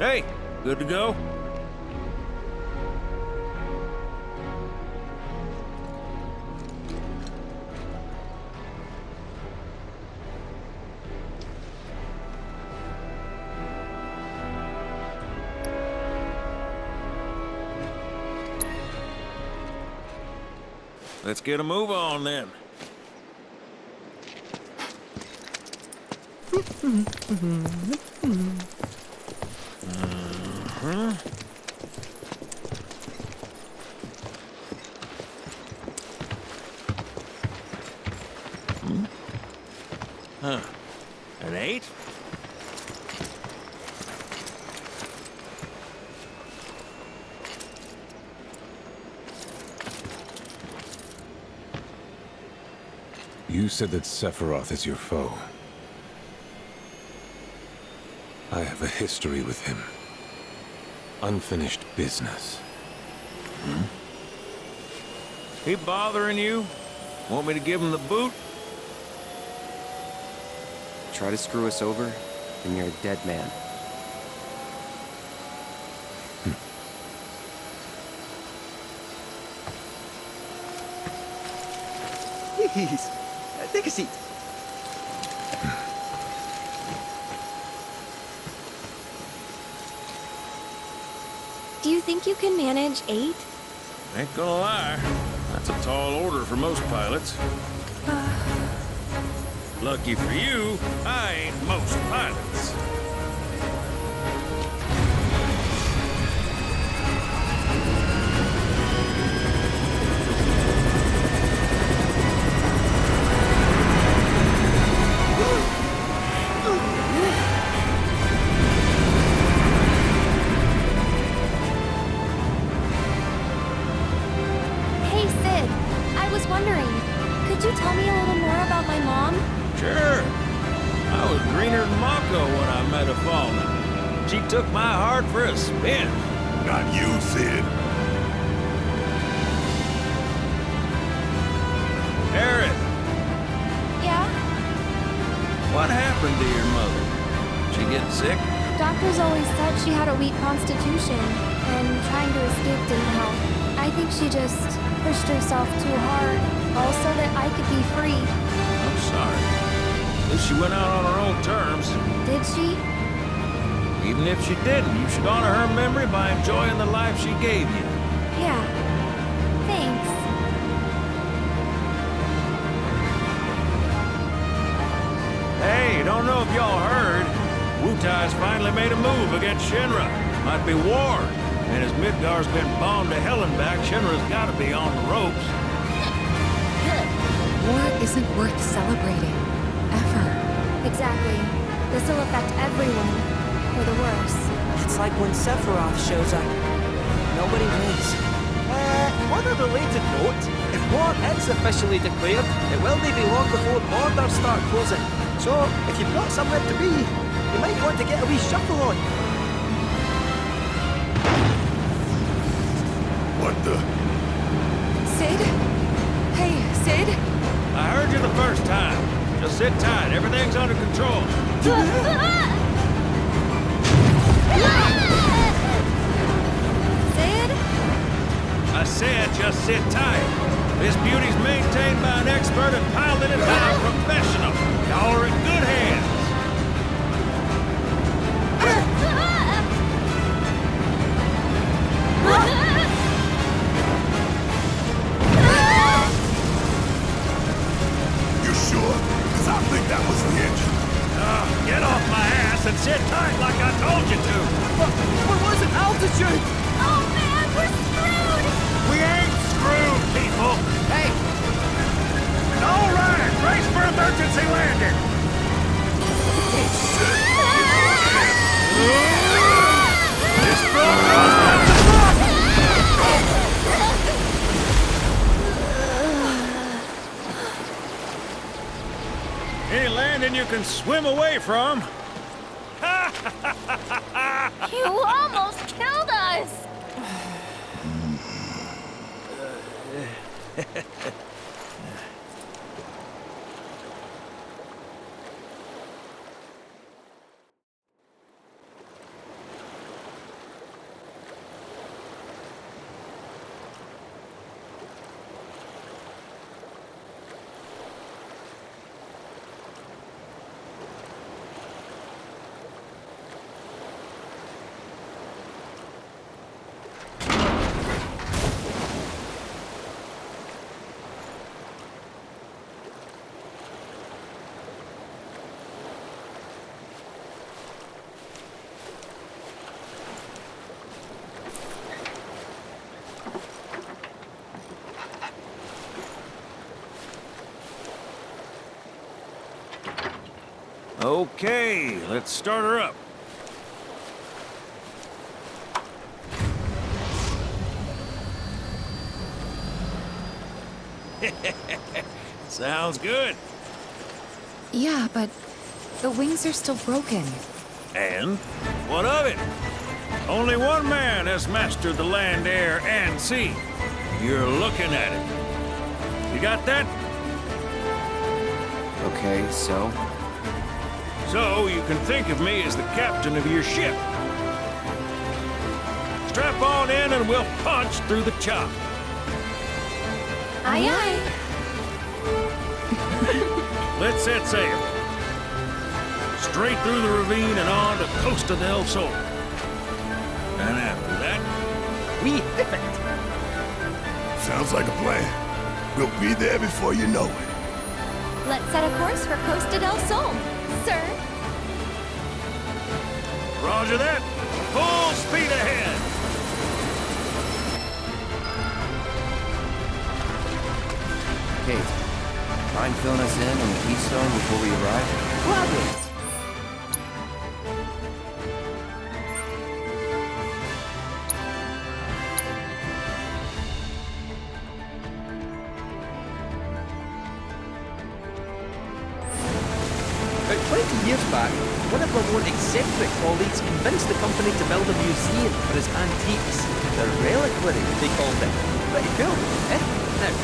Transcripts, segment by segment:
Hey, good to go? Let's get a move on then. Huh. An 8? You said that Sephiroth is your foe. I have a history with him. Unfinished business. He bothering you? Want me to give him the boot? Try to screw us over, and you're a dead man. Please, take a seat. Do you think you can manage 8? Ain't gonna lie. That's a tall order for most pilots. Lucky for you, I ain't most pilots. Hey, Sid. I was wondering, could you tell me a little more about my mom? Sure. I was greener than Mako when I met a fallen. She took my heart for a spin. Not you, Sid. Aerith, Yeah? what happened to your mother? She get sick? Doctors always said she had a weak constitution, and trying to escape didn't help. I think she just pushed herself too hard, all so that I could be free. I'm sorry. At least she went out on her own terms. Did she? Even if she didn't, you should honor her memory by enjoying the life she gave you. Yeah. Thanks. Hey, don't know if y'all heard. Wutai's finally made a move against Shinra. Might be war. And as Midgar's been bombed to hell and back, Shinra's gotta be on the ropes. War isn't worth celebrating. Ever. Exactly. This'll affect everyone. For the worse. It's like when Sephiroth shows up. Nobody wins. On a related note, if war is officially declared, it will be long before borders start closing. So, if you've got somewhere to be, you might want to get a wee shuffle on. What the? Sid? Hey, Sid? I heard you the first time. Just sit tight. Everything's under control. Sid? I said just sit tight. This beauty's maintained by an expert and piloted by a professional. Y'all are in good hands. You sure? Because I think that was the engine. Get off my ass and sit tight like I told you to. What was it? Altitude! Oh man, we're screwed! We ain't screwed, people. Hey. All right, brace for emergency landing. This boat goes Any landing you can swim away from. You almost killed us! Okay, let's start her up. Sounds good. Yeah, but the wings are still broken. And what of it? Only one man has mastered the land, air, and sea. You're looking at it. You got that? Okay, so? So you can think of me as the captain of your ship. Strap on in and we'll punch through the chop. Aye, aye. Let's set sail. Straight through the ravine and on to Costa del Sol. And after that, We hit it. Sounds like a plan. We'll be there before you know it. Let's set a course for Costa del Sol, sir. Roger that. Full speed ahead. Kate, mind filling us in on the Keystone before we arrive? Gladly. About 20 years back, one of our more eccentric colleagues convinced the company to build a museum for his antiques. The reliquary, they called it. Pretty cool, eh? Now,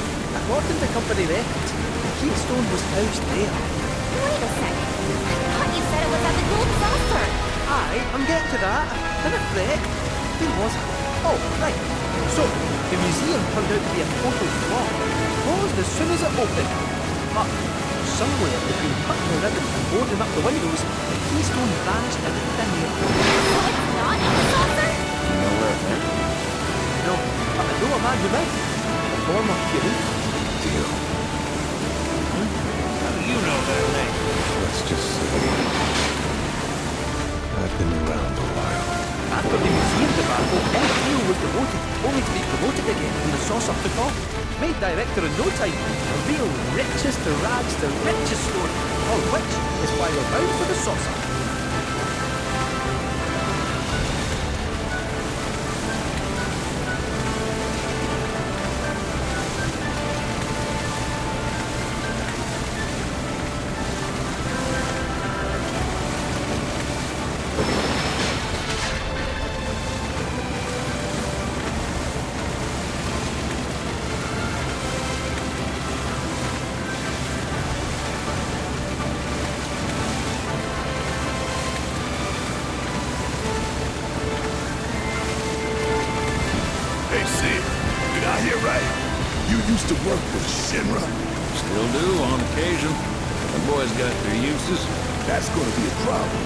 according to company records, the Keystone was housed there. Wait a second. I thought you said it was at the Gold Saucer. Aye, I'm getting to that. Didn't fret. Who was it? Oh, right. So, the museum turned out to be a total flop. Closed as soon as it opened. But somewhere between cutting the ribbon and boarding up the windows, the Keystone vanished into thin air. So it's not in the saucer? You know where it went? No, but I know a man who might. A former curate. Deal. How do you know that name? Let's just say I've been around a while. After the museum debacle, Ed Deal was demoted, only to be promoted again when the saucer took off. Made director in no time. A real richest to rags to richest story. All which is why we're bound for the saucer. Hey, Sid, did I hear right? You used to work with Shinra? Still do on occasion. The boys got their uses. That's gonna be a problem.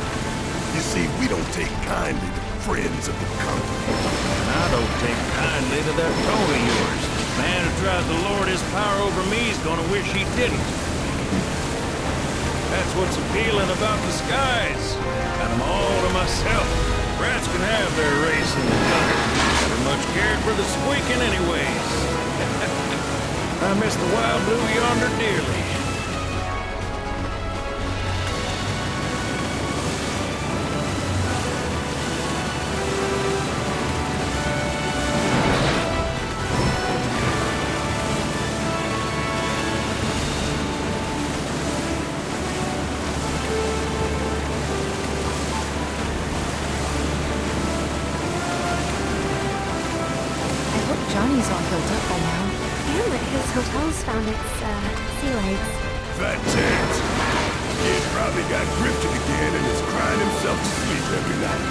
You see, we don't take kindly to friends of the company. And I don't take kindly to that tone of yours. Man who tries to lord his power over me is gonna wish he didn't. That's what's appealing about the skies. Got them all to myself. Rats can have their race in the gutter. Never much cared for the squeaking anyways. I miss the wild blue yonder dearly. I hope Johnny's all healed up by now. And that his hotel's found its, sea legs. Fantastic. Kid probably got grifted again and is crying himself to sleep every night.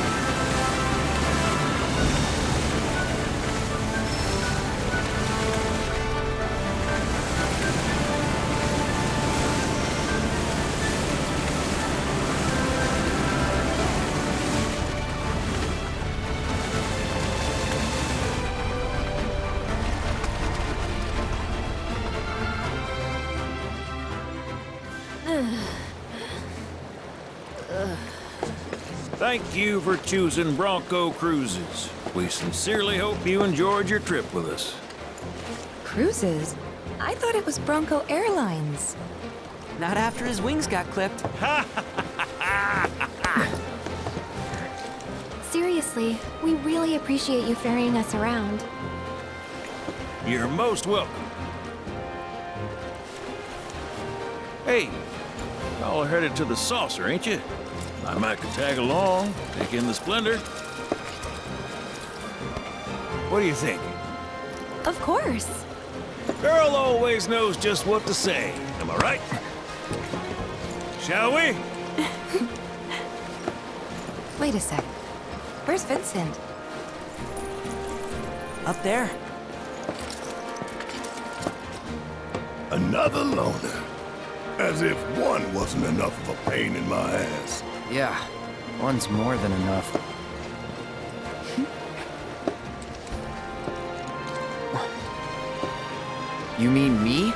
Thank you for choosing Bronco Cruises. We sincerely hope you enjoyed your trip with us. Cruises? I thought it was Bronco Airlines. Not after his wings got clipped. Seriously, we really appreciate you ferrying us around. You're most welcome. Hey, y'all are headed to the saucer, ain't you? I might could tag along, take in the splendor. What do you think? Of course. Girl always knows just what to say. Am I right? Shall we? Wait a sec. Where's Vincent? Up there. Another loner. As if one wasn't enough of a pain in my ass. Yeah, one's more than enough. You mean me?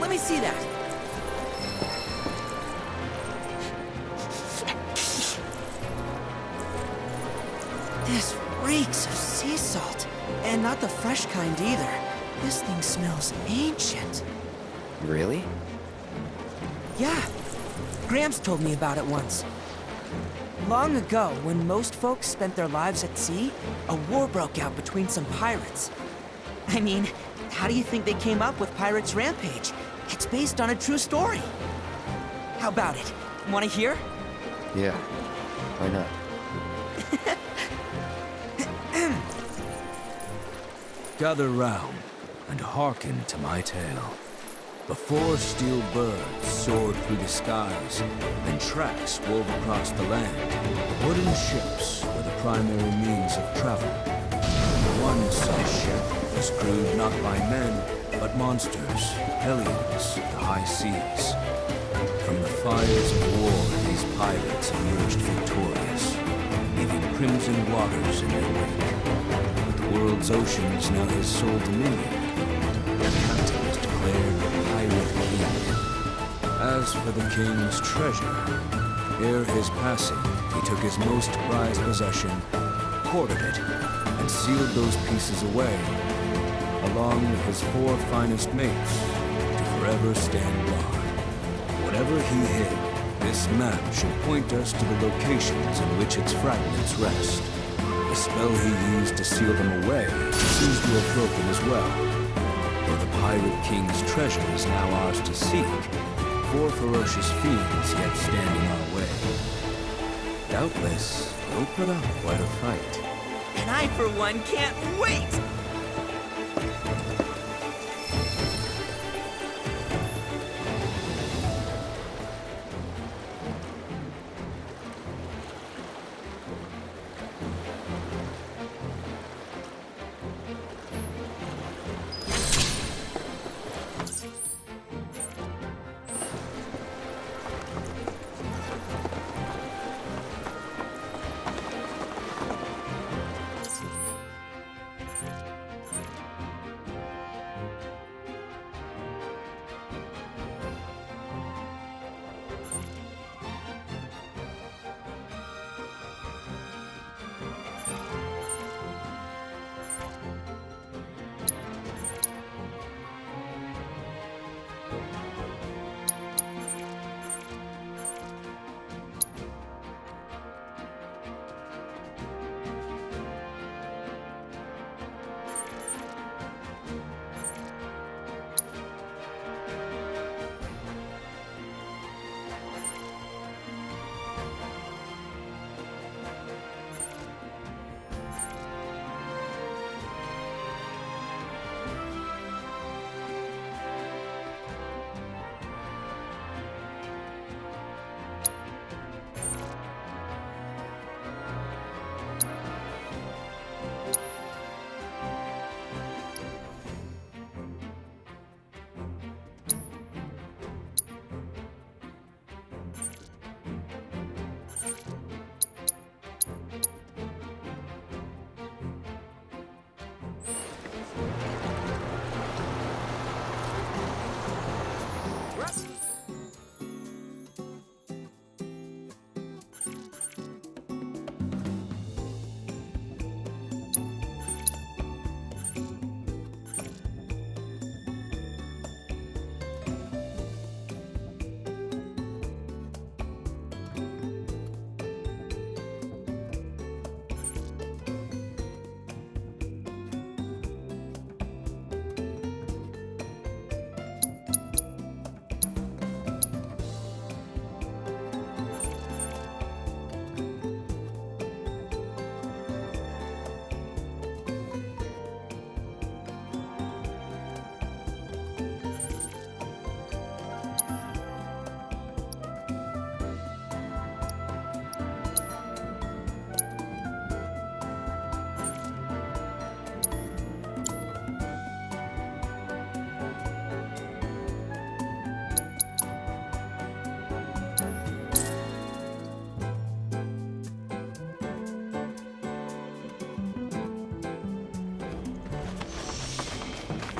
Let me see that. This reeks of sea salt. And not the fresh kind either. This thing smells ancient. Really? Yeah. Gramps told me about it once. Long ago, when most folks spent their lives at sea, a war broke out between some pirates. I mean, how do you think they came up with Pirates Rampage? It's based on a true story. How about it? Want to hear? Yeah. Why not? Gather round and hearken to my tale. Before steel birds soared through the skies and tracks wove across the land, wooden ships were the primary means of travel. One such ship was crewed not by men, but monsters, hellions, the high seas. From the fires of war, these pirates emerged victorious, leaving crimson waters in their wake. But the world's oceans now his sole dominion. The captain was declared Pirate King. As for the king's treasure, ere his passing, he took his most prized possession, hoarded it, and sealed those pieces away, along with his 4 finest mates, to forever stand guard. Whatever he hid, this map should point us to the locations in which its fragments rest. The spell he used to seal them away seems to have broken as well. Though the Pirate King's treasure is now ours to seek, 4 ferocious fiends yet stand in our way. Doubtless, we'll put up quite a fight. And I, for one, can't wait!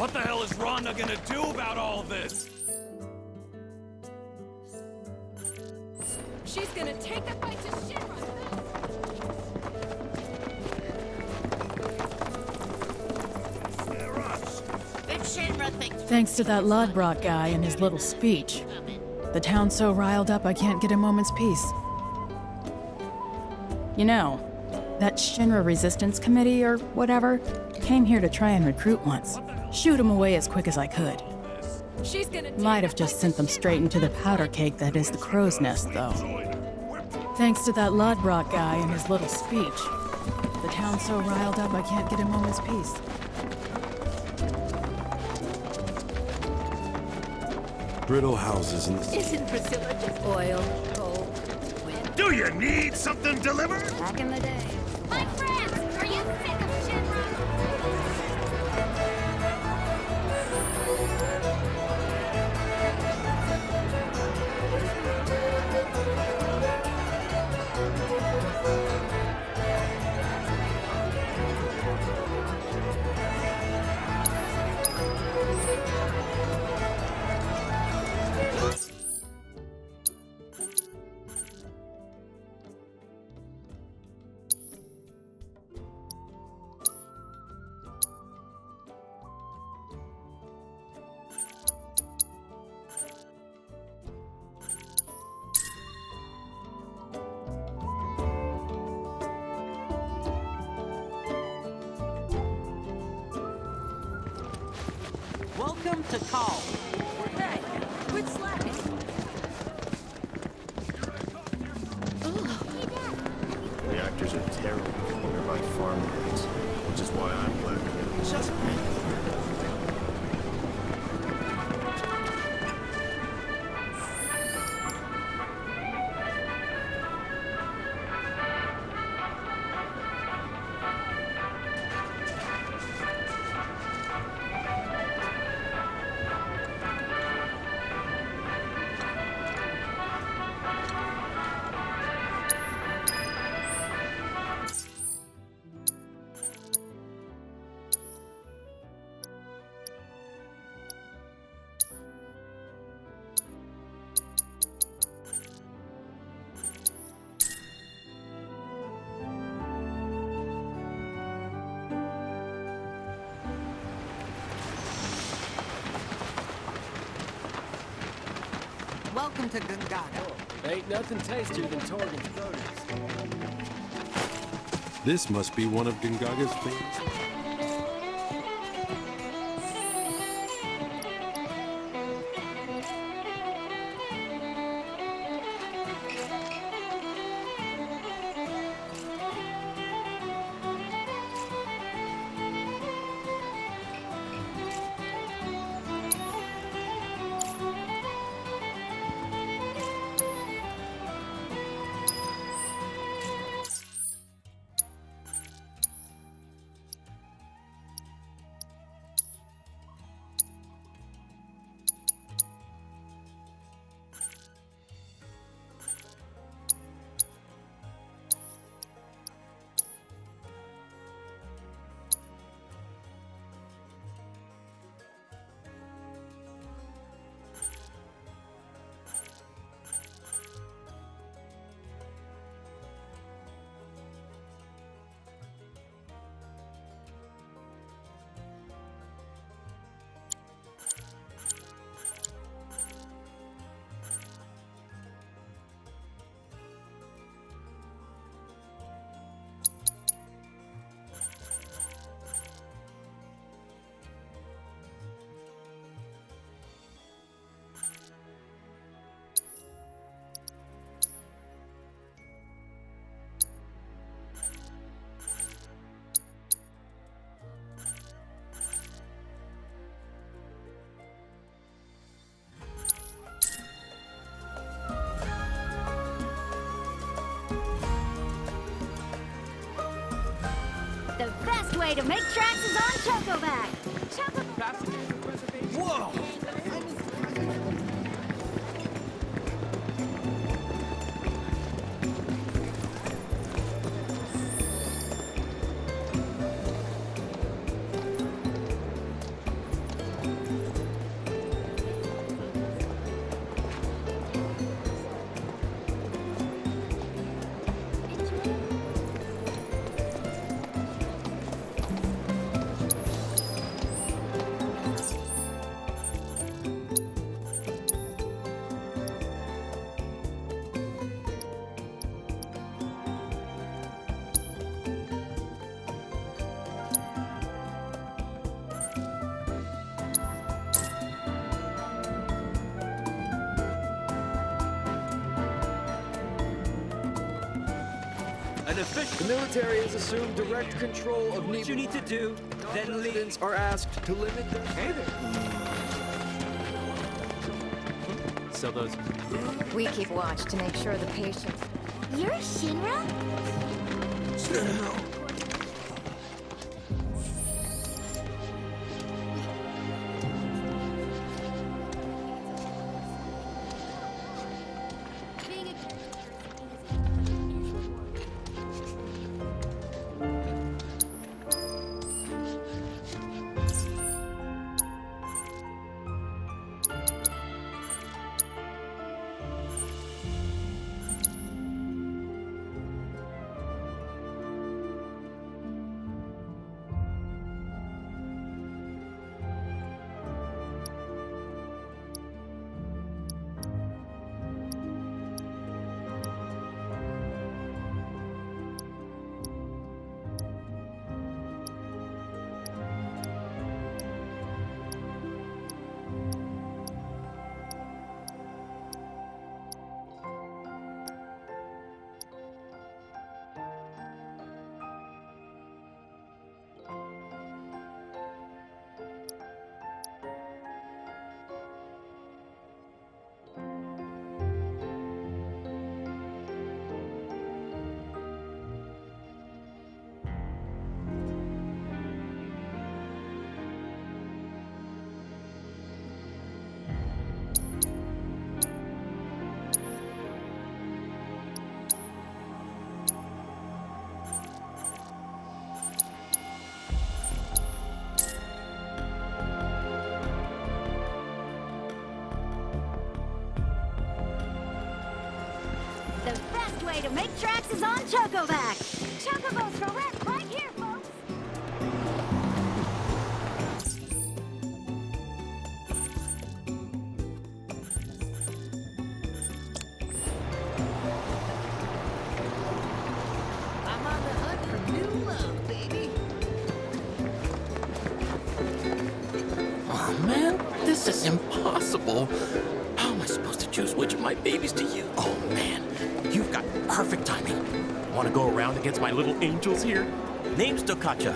What the hell is Rhonda gonna do about all this? She's gonna take the fight to Shinra! Thanks to that Lodbrok guy and his little speech. The town's so riled up I can't get a moment's peace. You know, that Shinra Resistance Committee or whatever came here to try and recruit once. Shoot them away as quick as I could. She's gonna Might have just sent them straight into the powder cake that is the crow's nest, though. Thanks to that Lodbrok guy and his little speech. The town's so riled up I can't get a moment's peace. Brittle houses and... Isn't Priscilla just oil, gold, wind? Do you need something delivered? Back in the day. My friends, are you sick of Shinra? Welcome to Call. Hey, quit slacking. Reactors are terrible for nearby farmlands, which is why I'm glad they're just Welcome to Gungaga. Ain't nothing tastier than Torgan's produce. This must be one of Gungaga's favorites. The best way to make tracks is on Chocoback. Whoa! The military has assumed direct control of Rebirth. What you need to do, then leave. Residents are asked to limit their... Hey there. So those... We keep watch to make sure the patient... You're Shinra? The best way to make tracks is on Chocoback. Chocobos for rent right here, folks. I'm on the hunt for new love, baby. Oh man, this is impossible. How am I supposed to choose which of my babies to use? Oh man, you've got perfect timing. Want to go around against my little angels here? Name's Dokkacha.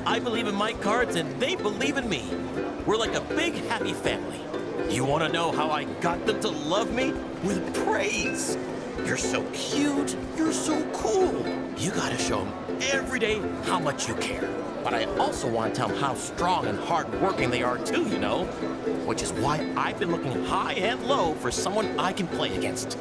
I believe in my cards and they believe in me. We're like a big happy family. You want to know how I got them to love me? With praise. You're so cute. You're so cool. You gotta show them every day how much you care. But I also want to tell them how strong and hard-working they are too, you know? Which is why I've been looking high and low for someone I can play against.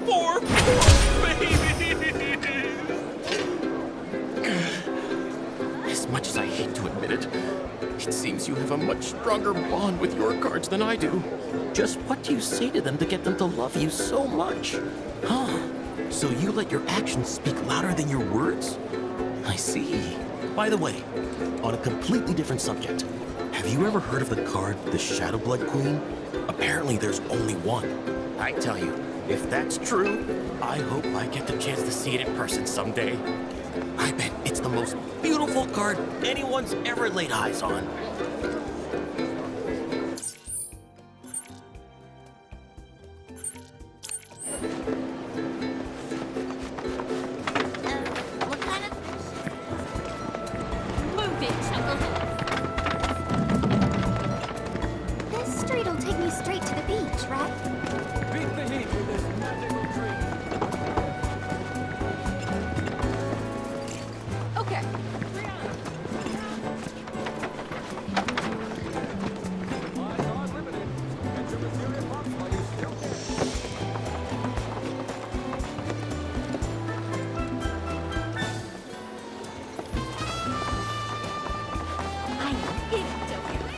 Poor baby! As much as I hate to admit it, it seems you have a much stronger bond with your cards than I do. Just what do you say to them to get them to love you so much? Huh? So you let your actions speak louder than your words? I see. By the way, on a completely different subject, have you ever heard of the card, the Shadow Blood Queen? Apparently there's only one. I tell you, if that's true, I hope I get the chance to see it in person someday. I bet it's the most beautiful card anyone's ever laid eyes on. What kind of... Move it, Chuckle. This street'll take me straight to the beach, right? Beat the heat with this magical tree. Okay.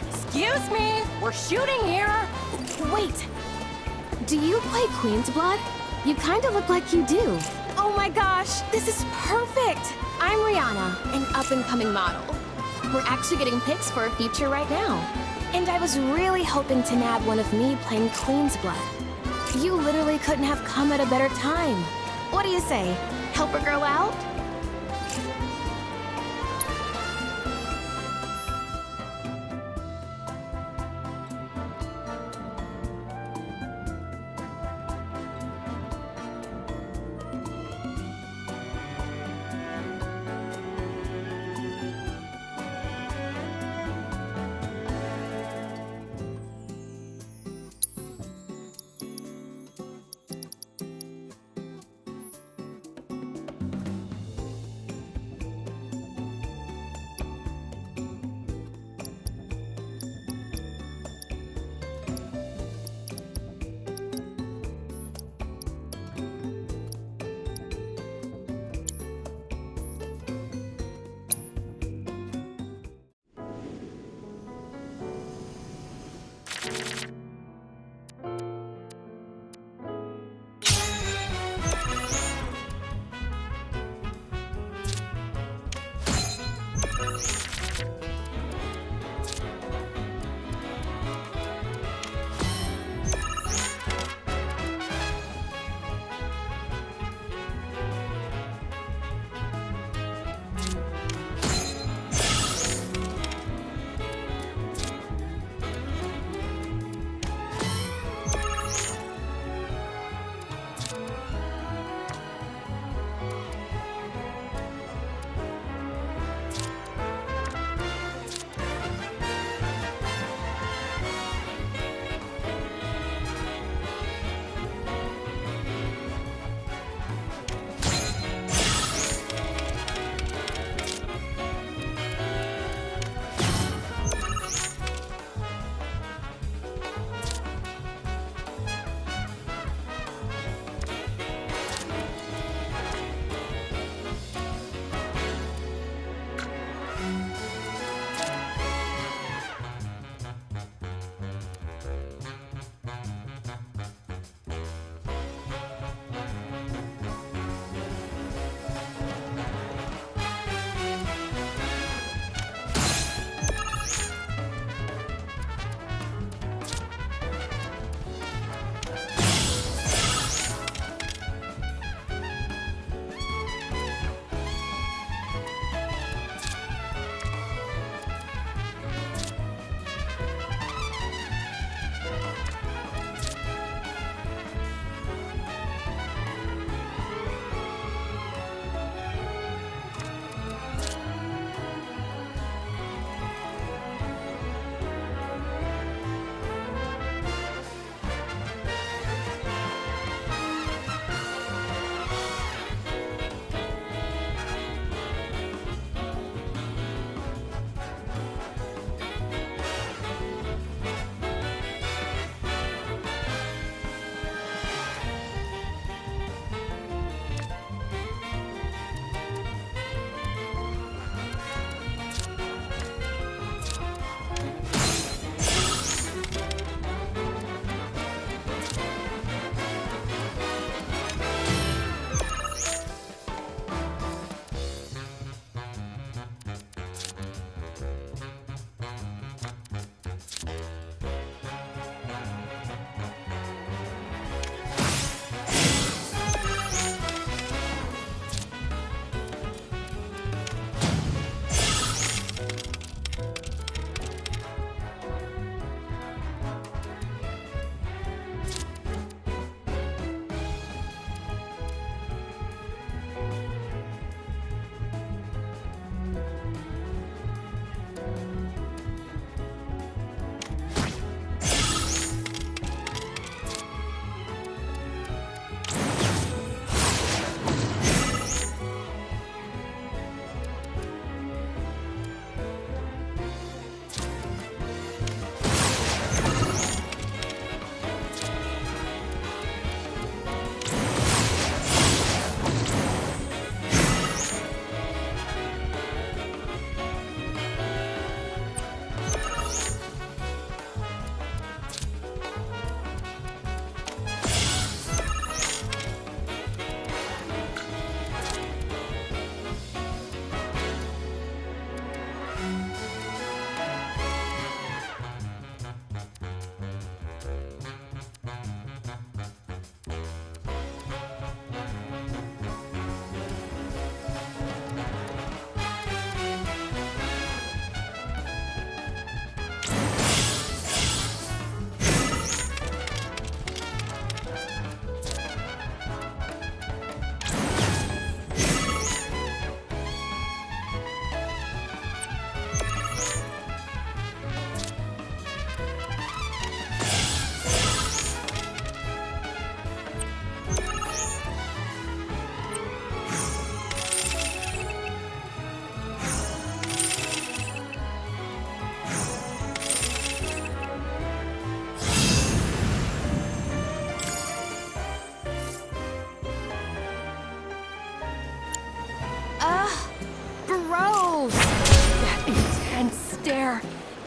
Excuse me, we're shooting here. Wait, do you play Queen's Blood? You kind of look like you do. Oh my gosh, this is perfect. I'm Rihanna, an up-and-coming model. We're actually getting pics for a feature right now. And I was really hoping to nab one of me playing Queen's Blood. You literally couldn't have come at a better time. What do you say? Help a girl out?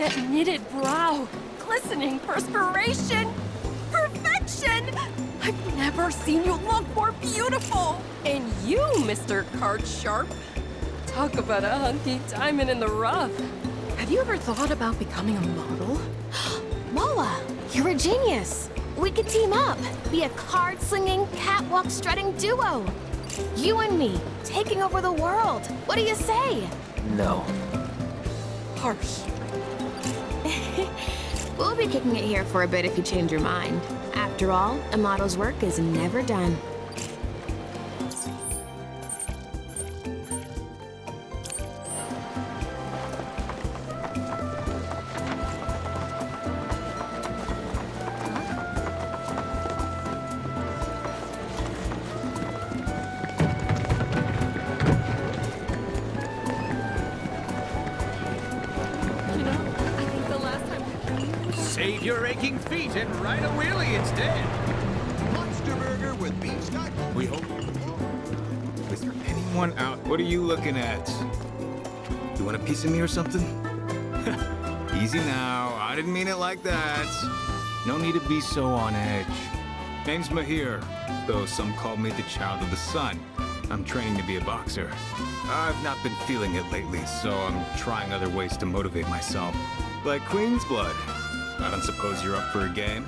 That knitted brow, glistening perspiration, perfection! I've never seen you look more beautiful! And you, Mr. Card Sharp, Talk about a hunky diamond in the rough. Have you ever thought about becoming a model? Moa, you're a genius. We could team up, be a card-slinging, catwalk-strutting duo. You and me, taking over the world. What do you say? No. Harsh. We'll be kicking it here for a bit if you change your mind. After all, a model's work is never done. Save your aching feet and ride a wheelie instead. Monster burger with beef stock. We hope. Is there anyone out? What are you looking at? You want a piece of me or something? Easy now. I didn't mean it like that. No need to be so on edge. Name's Mahir, though some call me the child of the sun. I'm training to be a boxer. I've not been feeling it lately, so I'm trying other ways to motivate myself. Like Queen's blood. I don't suppose you're up for a game?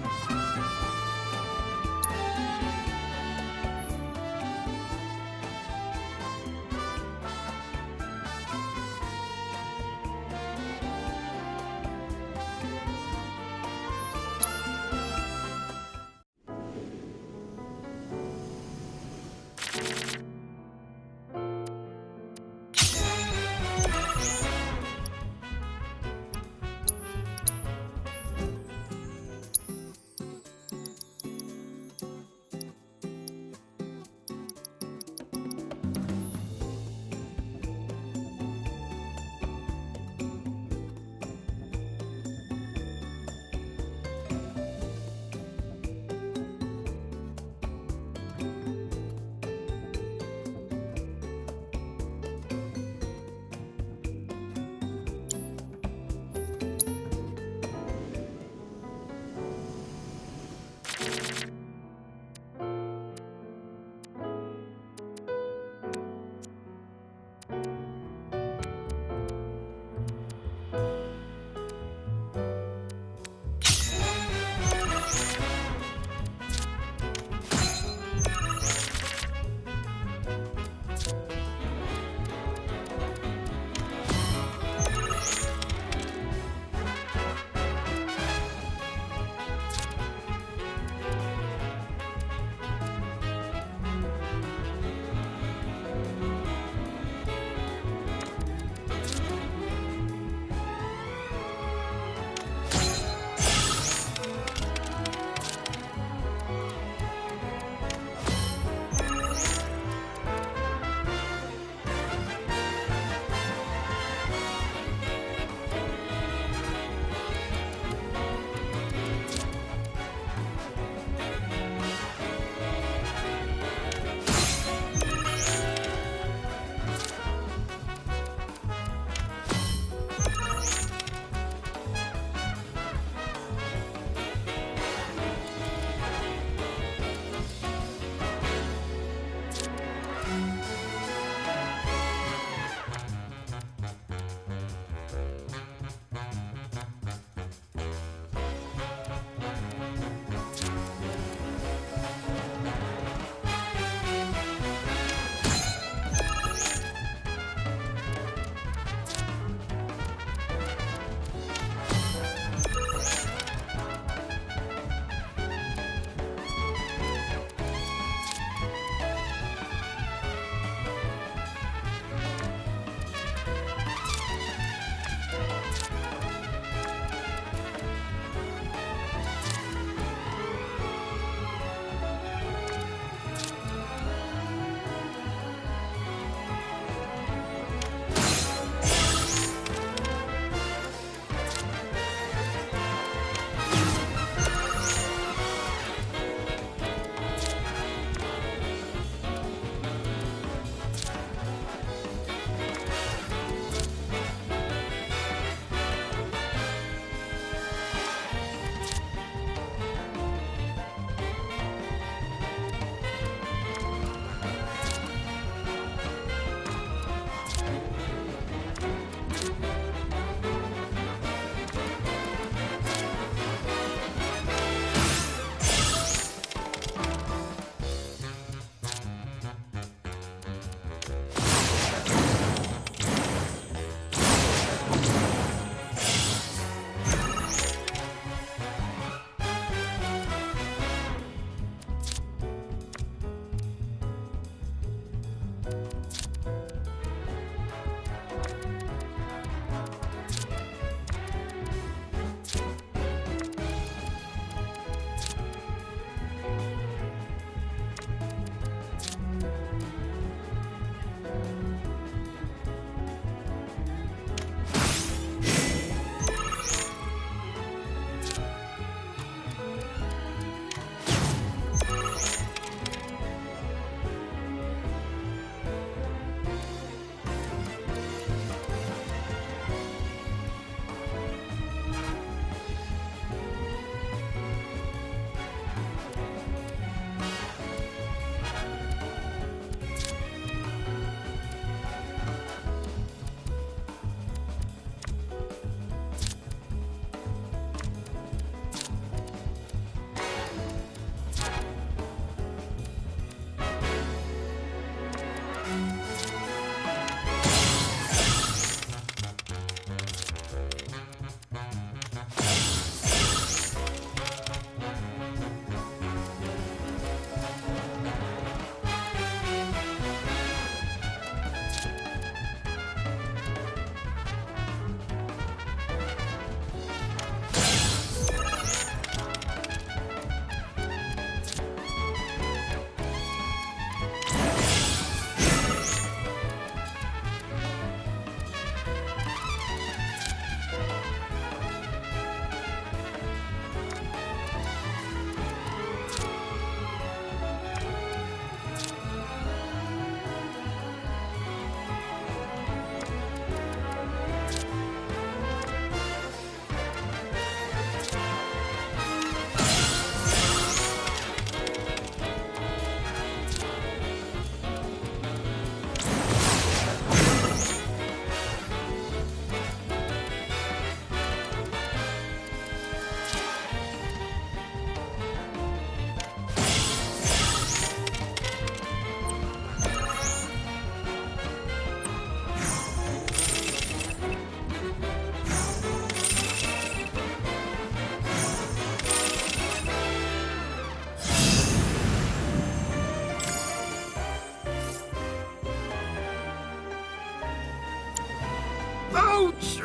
Ouch!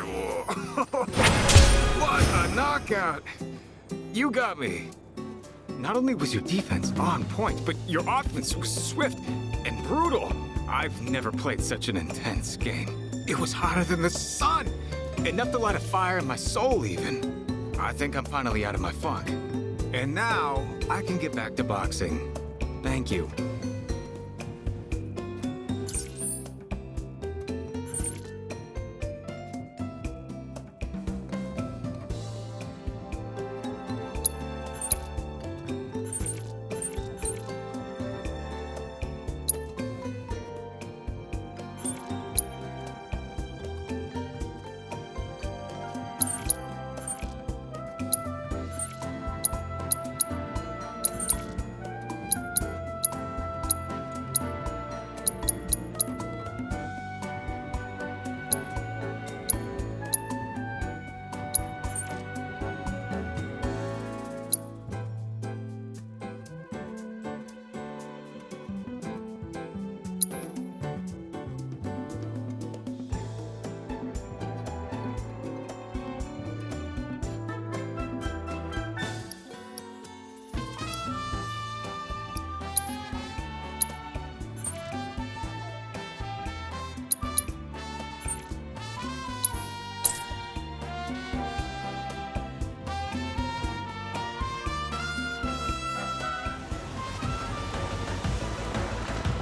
What a knockout! You got me. Not only was your defense on point, but your offense was swift and brutal. I've never played such an intense game. It was hotter than the sun! Enough to light a fire in my soul, even. I think I'm finally out of my funk. And now, I can get back to boxing. Thank you.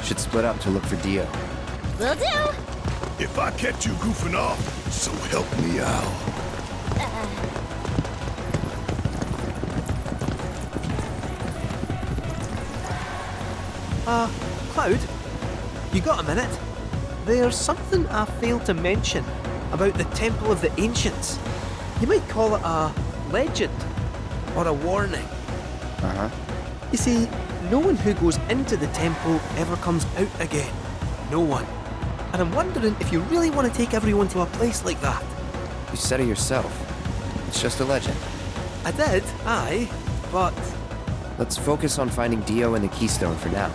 Should split up to look for Dio. Will do. If I catch you goofing off, so help me out. Cloud? You got a minute? There's something I failed to mention about the Temple of the Ancients. You might call it a legend or a warning. Uh-huh. You see, no one who goes into the temple ever comes out again. No one. And I'm wondering if you really want to take everyone to a place like that. You said it yourself. It's just a legend. I did, aye, but... Let's focus on finding Dio and the Keystone for now.